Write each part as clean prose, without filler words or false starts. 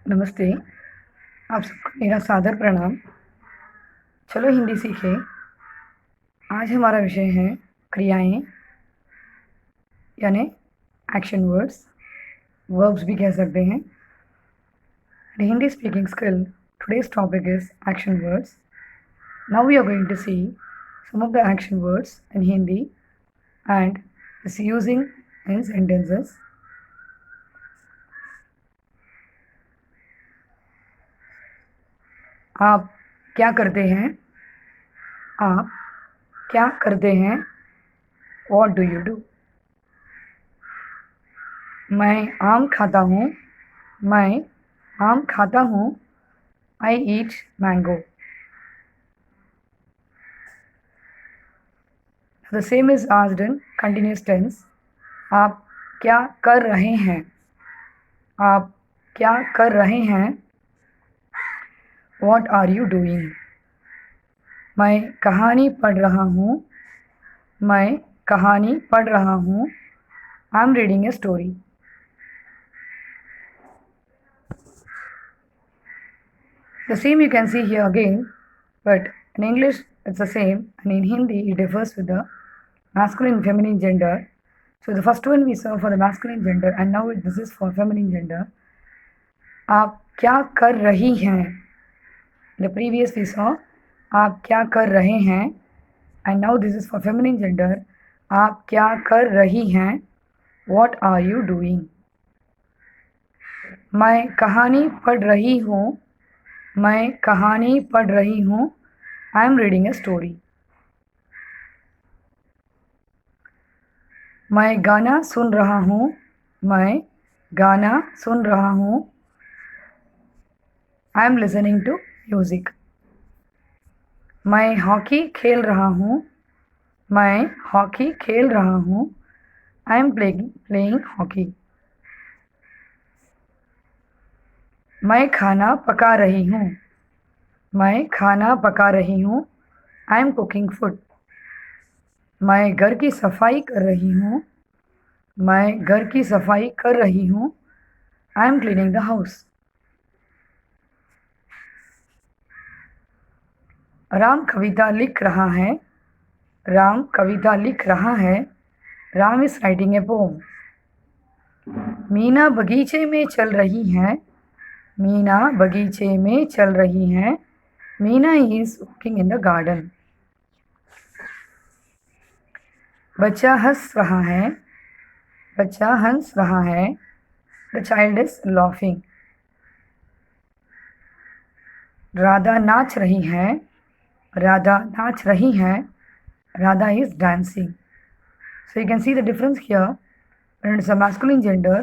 नमस्ते, आप सबको मेरा सादर प्रणाम। चलो हिंदी सीखें। आज हमारा विषय है क्रियाएँ यानी एक्शन वर्ड्स, वर्ब्स भी कह सकते हैं। Hindi speaking skill, today's topic is action words. Now we are going to see some of the action words in Hindi and its using in sentences. आप क्या करते हैं? आप क्या करते हैं? What do you do? मैं आम खाता हूँ। मैं आम खाता हूँ। I eat mango. The same is asked in continuous tense. आप क्या कर रहे हैं? आप क्या कर रहे हैं? What are you doing? मैं कहानी पढ़ रहा हूँ। मैं कहानी पढ़ रहा हूँ। I am reading a story. The same you can see here again, but in English it's the same, and in Hindi it differs with the masculine and feminine gender. So the first one we saw for the masculine gender, and now this is for feminine gender. आप क्या कर रही हैं? The previous we saw आप क्या कर रहे हैं, and now this is for feminine gender. आप क्या कर रही हैं? What are you doing? मैं कहानी पढ़ रही हूँ। मैं कहानी पढ़ रही हूँ। I am reading a story. मैं गाना सुन रहा हूँ। मैं गाना सुन रहा हूँ। I am listening to music. मैं हॉकी खेल रहा हूँ। मैं हॉकी खेल रहा हूँ। I am playing hockey. मैं खाना पका रही हूँ। मैं खाना पका रही हूँ। I am cooking food. मैं घर की सफाई कर रही हूँ। मैं घर की सफाई कर रही हूँ। I am cleaning the house. Ram कविता लिख रहा है। राम कविता लिख रहा है। Ram is writing a poem. Meena बगीचे में चल रही है। मीना बगीचे में चल रही है। Meena is walking in the garden. बच्चा हंस रहा है। बच्चा हंस रहा है. The child is laughing. Radha नाच रही है। राधा नाच रही है. Radha is dancing. So you can see the difference here. When it's a masculine gender,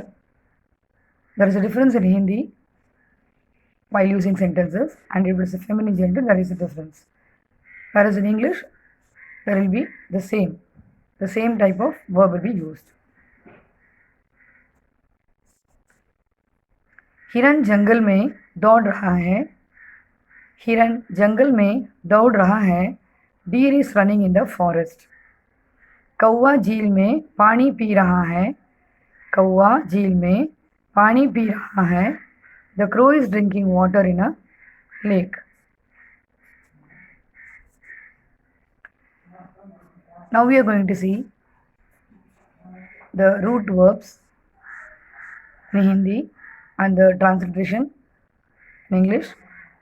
there is a difference in Hindi while using sentences, and if it's a feminine gender, there is a difference. Whereas in English, there will be the same type of verb will be used. हिरन जंगल में दौड़ रहा है. हिरन जंगल में दौड़ रहा है. Deer is running in the forest. कौवा झील में पानी पी रहा है. कौवा झील में पानी पी रहा है. The crow is drinking water in a lake. Now we are going to see the root verbs in Hindi and the transliteration in English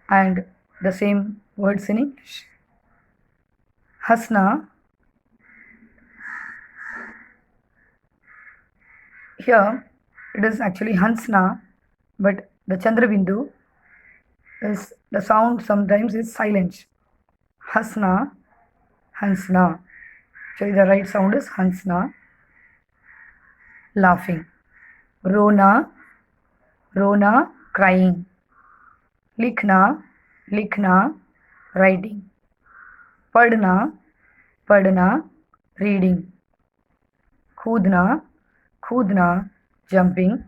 and the same words in English. Hasna. Here it is actually Hansna, but the Chandrabindu is the sound sometimes is silent. Hasna, Hansna. Actually the right sound is Hansna. Laughing. Rona, Rona, crying. Likhna, Likhna, writing. Padna, Padna, reading. Khudna, Khudna, jumping.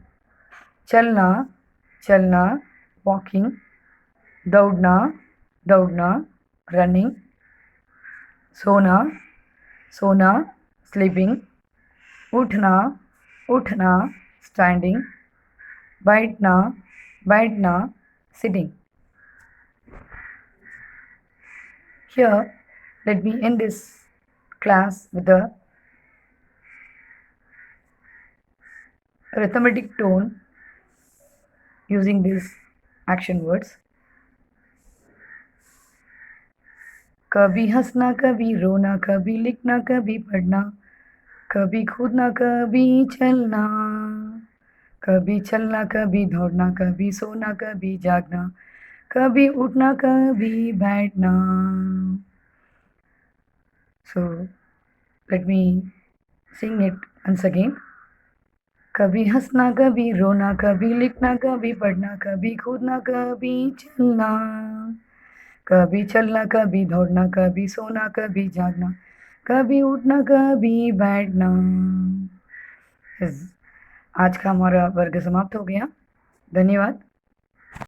Chalna, Chalna, walking. Daudna, Daudna, running. Sona, Sona, sleeping. Uthna, Uthna, standing. Baitna, बैठना sitting. Here, let me end this class with a arithmetic tone using these action words. कभी हंसना कभी रोना, कभी लिखना कभी पढ़ना, कभी कूदना कभी चलना, कभी चलना कभी दौड़ना, कभी सोना कभी जागना, कभी उठना कभी बैठना. So let me sing it once again. कभी हंसना कभी रोना, कभी लिखना कभी पढ़ना, कभी कूदना कभी चलना, कभी चलना कभी दौड़ना, कभी सोना कभी जागना, कभी उठना कभी बैठना. आज का हमारा वर्ग समाप्त हो गया. धन्यवाद.